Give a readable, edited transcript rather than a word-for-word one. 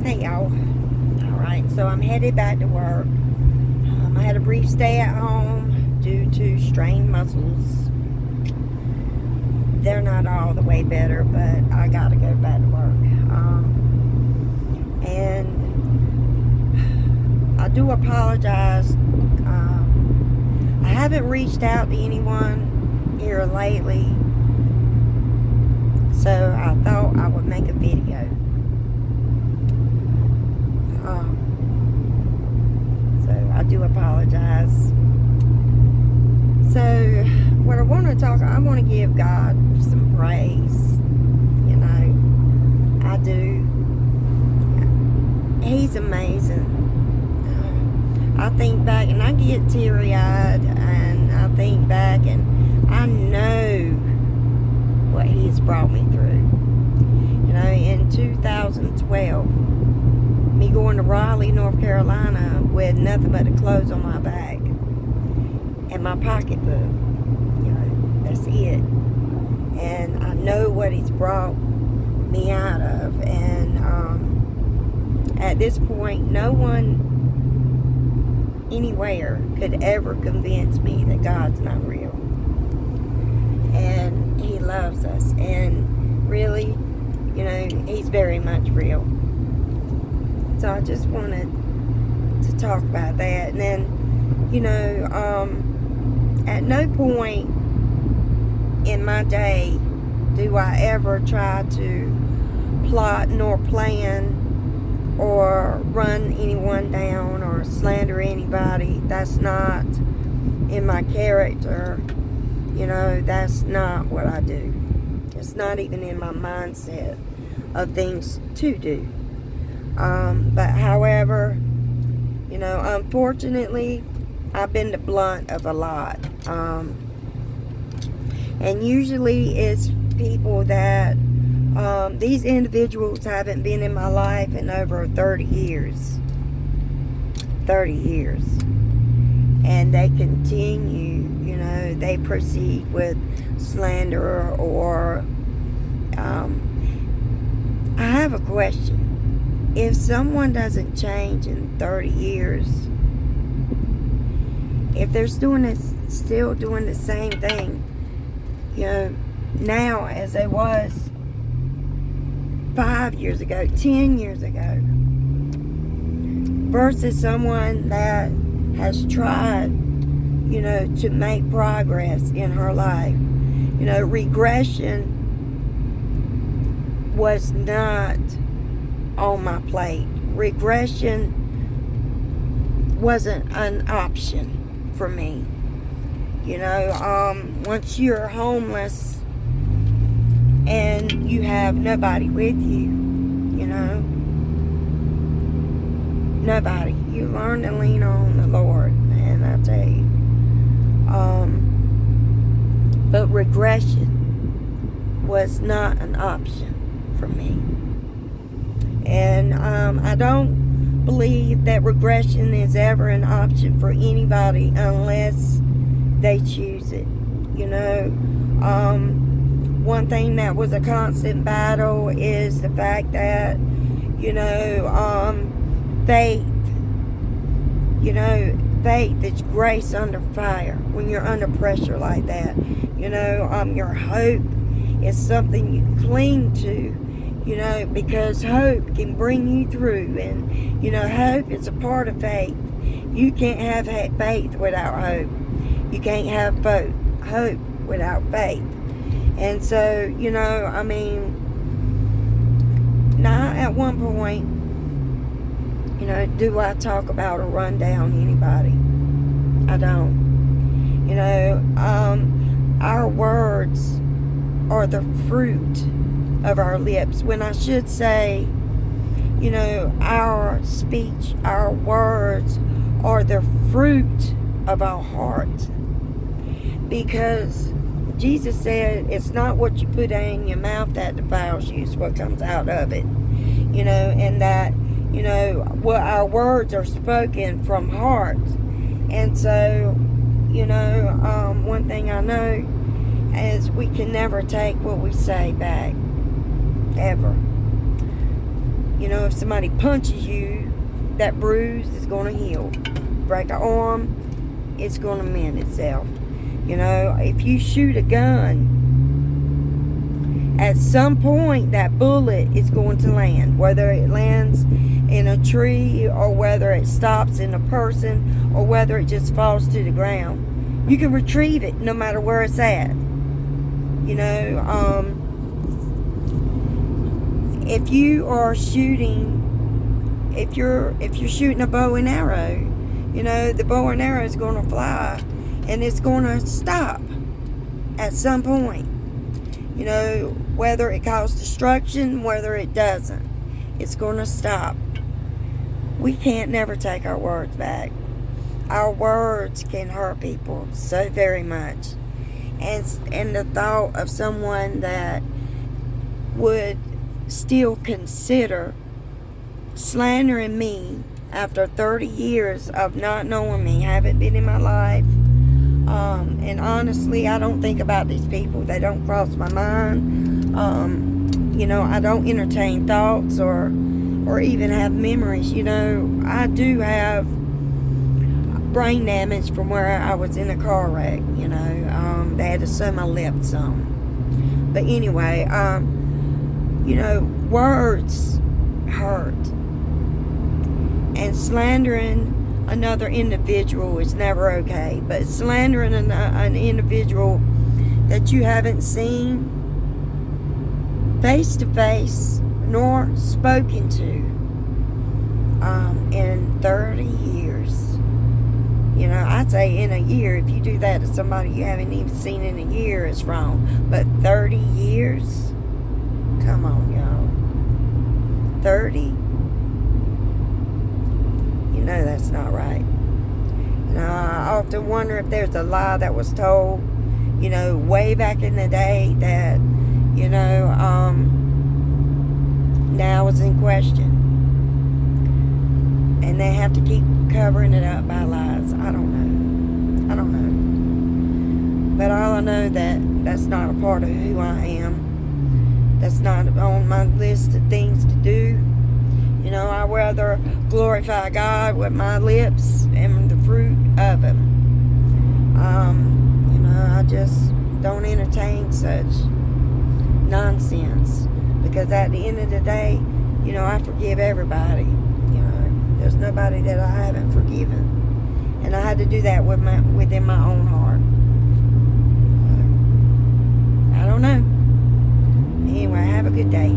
Hey y'all. Alright, so I'm headed back to work. I had a brief stay at home due to strained muscles. They're not all the way better, but I gotta go back to work. And I do apologize. I haven't reached out to anyone here lately, so I thought I would make a video. So I do apologize. So what I want to give God some praise. You know, I do. He's amazing. I think back and I get teary-eyed, and I think back and I know what He's brought me through. You know, in 2012, me going to Raleigh, North Carolina with nothing but the clothes on my back and my pocketbook. You know, that's it. And I know what He's brought me out of. And at this point, no one anywhere could ever convince me that God's not real. And He loves us. And really, you know, He's very much real. So I just wanted to talk about that. And then, you know, at no point in my day do I ever try to plot nor plan or run anyone down or slander anybody. That's not in my character. You know, that's not what I do. It's not even in my mindset of things to do. But however, you know, unfortunately, I've been the blunt of a lot. And usually it's people that, these individuals haven't been in my life in over 30 years. 30 years. And they continue, you know, they proceed with slander or, I have a question. If someone doesn't change in 30 years, if they're still doing the same thing, you know, now as they was 5 years ago, 10 years ago, versus someone that has tried, you know, to make progress in her life. You know, regression was not on my plate. Regression wasn't an option for me. You know, once you're homeless and you have nobody with you, you know, nobody, you learn to lean on the Lord. And I tell you, but regression was not an option for me. And I don't believe that regression is ever an option for anybody unless they choose it. You know, one thing that was a constant battle is the fact that, you know, faith, you know, faith is grace under fire when you're under pressure like that. You know, your hope is something you cling to. You know, because hope can bring you through. And, you know, hope is a part of faith. You can't have faith without hope. You can't have hope without faith. And so, you know, I mean, not at one point, you know, do I talk about or run down anybody. I don't. You know, our words are the fruit of our lips, when I should say, you know, our speech, our words are the fruit of our heart. Because Jesus said it's not what you put in your mouth that defiles you, it's what comes out of it. You know, and that, you know, what our words are spoken from heart. And so, you know, one thing I know is we can never take what we say back. Ever. You know, if somebody punches you, that bruise is going to heal. Break an arm, it's going to mend itself. You know, if you shoot a gun, at some point that bullet is going to land. Whether it lands in a tree, or whether it stops in a person, or whether it just falls to the ground. You can retrieve it no matter where it's at. You know, if you are shooting, if you're shooting a bow and arrow, you know, the bow and arrow is going to fly, and it's going to stop at some point. You know, whether it causes destruction, whether it doesn't, it's going to stop. We can't never take our words back. Our words can hurt people so very much. And the thought of someone that would still consider slandering me after 30 years of not knowing me, haven't been in my life. And honestly, I don't think about these people. They don't cross my mind. You know, I don't entertain thoughts or even have memories. You know, I do have brain damage from where I was in a car wreck. You know, they had to sew my lips on. But anyway, you know, words hurt. And slandering another individual is never okay. But slandering an individual that you haven't seen face to face nor spoken to in 30 years. You know, I'd say in a year, if you do that to somebody you haven't even seen in a year, it's wrong. But 30 years? Come on, y'all. 30? You know that's not right. I often wonder if there's a lie that was told, you know, way back in the day that, you know, now is in question. And they have to keep covering it up by lies. I don't know. But all I know that's not a part of who I am. That's not on my list of things to do. You know, I rather glorify God with my lips and the fruit of Him. You know, I just don't entertain such nonsense. Because at the end of the day, you know, I forgive everybody. You know, there's nobody that I haven't forgiven. And I had to do that within my own heart. I don't know. Anyway, have a good day.